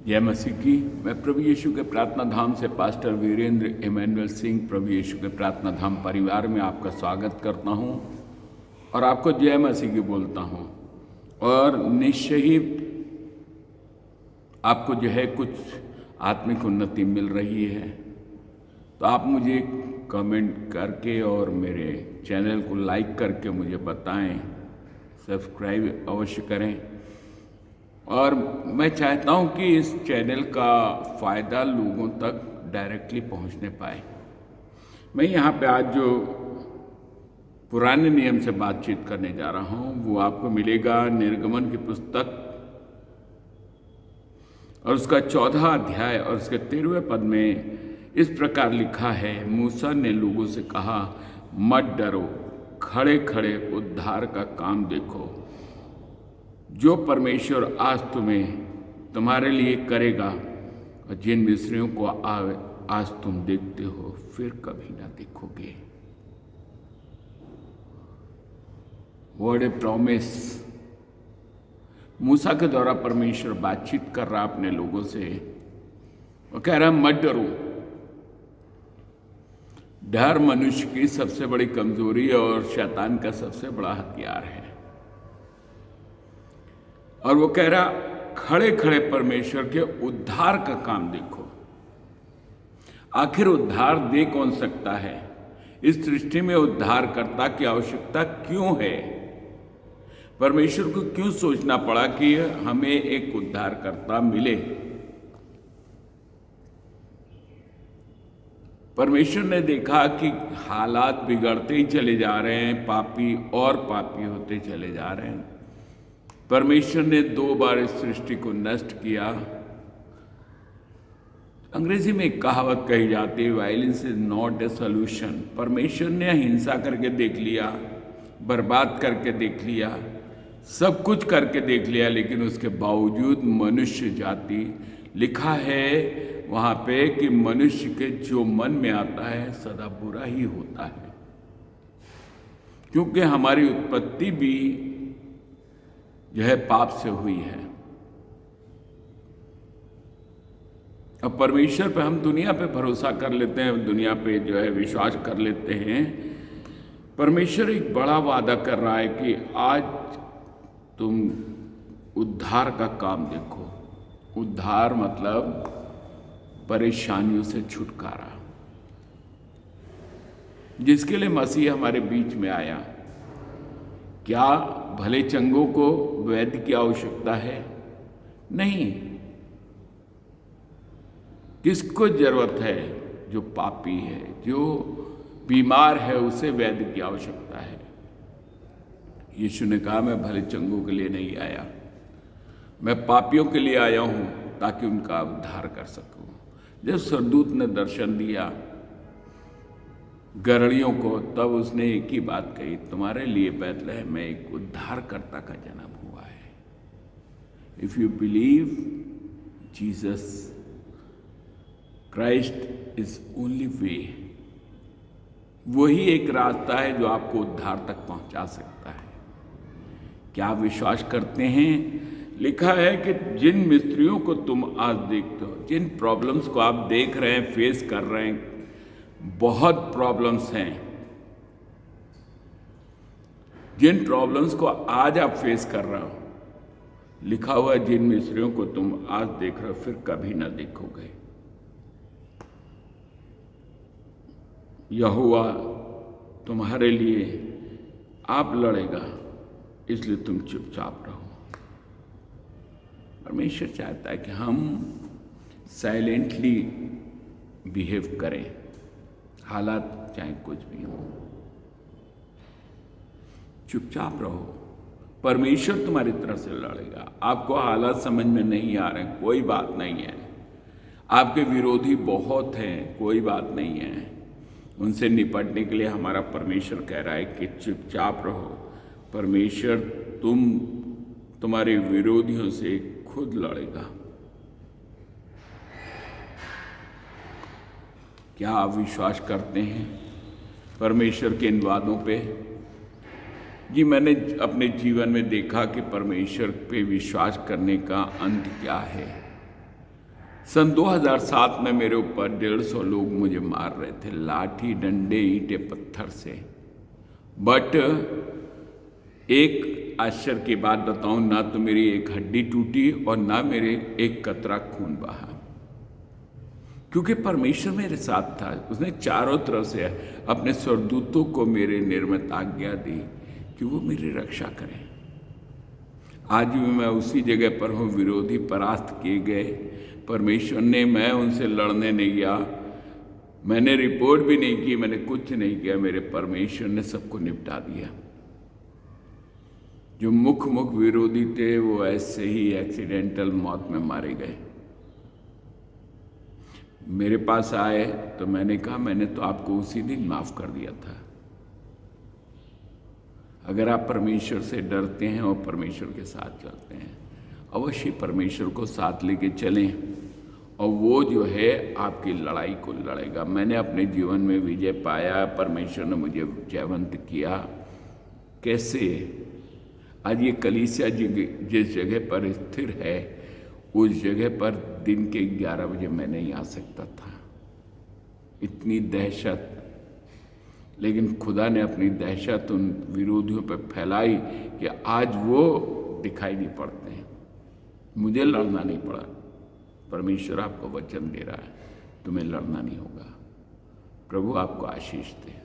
जय मसीह की। मैं प्रभु यीशु के प्रार्थना धाम से पास्टर वीरेंद्र इमैनुअल सिंह प्रभु यीशु के प्रार्थना धाम परिवार में आपका स्वागत करता हूं और आपको जय मसीह की बोलता हूं। और निश्चय ही आपको जो है कुछ आत्मिक उन्नति मिल रही है, तो आप मुझे कमेंट करके और मेरे चैनल को लाइक करके मुझे बताएं, सब्सक्राइब अवश्य करें। और मैं चाहता हूं कि इस चैनल का फ़ायदा लोगों तक डायरेक्टली पहुंचने पाए। मैं यहाँ पे आज जो पुराने नियम से बातचीत करने जा रहा हूं वो आपको मिलेगा निर्गमन की पुस्तक और उसका 14वां अध्याय और उसके 13वें पद में इस प्रकार लिखा है। मूसा ने लोगों से कहा, मत डरो, खड़े खड़े उद्धार का काम देखो जो परमेश्वर आज तुम्हारे लिए करेगा, और जिन मिस्रियों को आज तुम देखते हो फिर कभी ना देखोगे। Word a promise. मूसा के द्वारा परमेश्वर बातचीत कर रहा अपने लोगों से और कह रहा मत डरो। डर मनुष्य की सबसे बड़ी कमजोरी और शैतान का सबसे बड़ा हथियार है। और वो कह रहा खड़े खड़े परमेश्वर के उद्धार का काम देखो। आखिर उद्धार दे कौन सकता है? इस सृष्टि में उद्धारकर्ता की आवश्यकता क्यों है? परमेश्वर को क्यों सोचना पड़ा कि हमें एक उद्धारकर्ता मिले? परमेश्वर ने देखा कि हालात बिगड़ते ही चले जा रहे हैं, पापी और पापी होते चले जा रहे हैं। परमेश्वर ने 2 बार इस सृष्टि को नष्ट किया। अंग्रेजी में एक कहावत कही जाती है, violence is not a solution. परमेश्वर ने हिंसा करके देख लिया, बर्बाद करके देख लिया, सब कुछ करके देख लिया, लेकिन उसके बावजूद मनुष्य जाति, लिखा है वहां पे कि मनुष्य के जो मन में आता है सदा बुरा ही होता है, क्योंकि हमारी उत्पत्ति भी जो है पाप से हुई है। अब परमेश्वर पे हम दुनिया पे भरोसा कर लेते हैं, दुनिया पे जो है विश्वास कर लेते हैं। परमेश्वर एक बड़ा वादा कर रहा है कि आज तुम उद्धार का काम देखो। उद्धार मतलब परेशानियों से छुटकारा, जिसके लिए मसीह हमारे बीच में आया। क्या भले चंगों को वैद्य की आवश्यकता है? नहीं। किसको जरूरत है? जो पापी है, जो बीमार है, उसे वैद्य की आवश्यकता है। यीशु ने कहा, मैं भले चंगों के लिए नहीं आया, मैं पापियों के लिए आया हूं ताकि उनका उद्धार कर सकूं। जब स्वर्गदूत ने दर्शन दिया गरणियों को, तब उसने एक ही बात कही, तुम्हारे लिए बैतलहम में एक उद्धारकर्ता का जन्म हुआ है। If you believe Jesus Christ is only way, वही एक रास्ता है जो आपको उद्धार तक पहुंचा सकता है। क्या आप विश्वास करते हैं? लिखा है कि जिन मिस्त्रियों को तुम आज देखते हो, जिन प्रॉब्लम्स को आप देख रहे हैं, फेस कर रहे हैं, बहुत प्रॉब्लम्स हैं, जिन प्रॉब्लम्स को आज आप फेस कर रहे हो, लिखा हुआ है जिन मिस्त्रियों को तुम आज देख रहे हो फिर कभी ना देखोगे। यहोवा तुम्हारे लिए आप लड़ेगा, इसलिए तुम चुपचाप रहो। परमेश्वर चाहता है कि हम साइलेंटली बिहेव करें, हालात चाहे कुछ भी हो, चुपचाप रहो। परमेश्वर तुम्हारी तरफ से लड़ेगा। आपको हालात समझ में नहीं आ रहे, कोई बात नहीं है। आपके विरोधी बहुत हैं, कोई बात नहीं है। उनसे निपटने के लिए हमारा परमेश्वर कह रहा है कि चुपचाप रहो। परमेश्वर तुम्हारे विरोधियों से खुद लड़ेगा। क्या आप विश्वास करते हैं परमेश्वर के इन वादों पे? जी, मैंने अपने जीवन में देखा कि परमेश्वर पे विश्वास करने का अंत क्या है। सन 2007 में मेरे ऊपर 150 लोग मुझे मार रहे थे, लाठी डंडे ईंटे पत्थर से। बट एक आश्चर्य की बात बताऊं, ना तो मेरी एक हड्डी टूटी और ना मेरे एक कतरा खून बहा, क्योंकि परमेश्वर मेरे साथ था। उसने चारों तरफ से अपने स्वर्गदूतों को मेरे निर्मित आज्ञा दी कि वो मेरी रक्षा करें। आज भी मैं उसी जगह पर हूँ। विरोधी परास्त किए गए, परमेश्वर ने, मैं उनसे लड़ने नहीं गया, मैंने रिपोर्ट भी नहीं की, मैंने कुछ नहीं किया, मेरे परमेश्वर ने सबको निपटा दिया। जो मुख विरोधी थे वो ऐसे ही एक्सीडेंटल मौत में मारे गए। मेरे पास आए तो मैंने कहा, मैंने तो आपको उसी दिन माफ कर दिया था। अगर आप परमेश्वर से डरते हैं और परमेश्वर के साथ चलते हैं, अवश्य परमेश्वर को साथ लेके चलें और वो जो है आपकी लड़ाई को लड़ेगा। मैंने अपने जीवन में विजय पाया, परमेश्वर ने मुझे जयवंत किया। कैसे? आज ये कलीसिया जिस जगह पर स्थिर है, उस जगह पर दिन के 11 बजे मैं नहीं आ सकता था। इतनी दहशत, लेकिन खुदा ने अपनी दहशत उन विरोधियों पर फैलाई कि आज वो दिखाई नहीं पड़ते हैं। मुझे लड़ना नहीं पड़ा। परमेश्वर आपको वचन दे रहा है, तुम्हें लड़ना नहीं होगा। प्रभु आपको आशीष दे।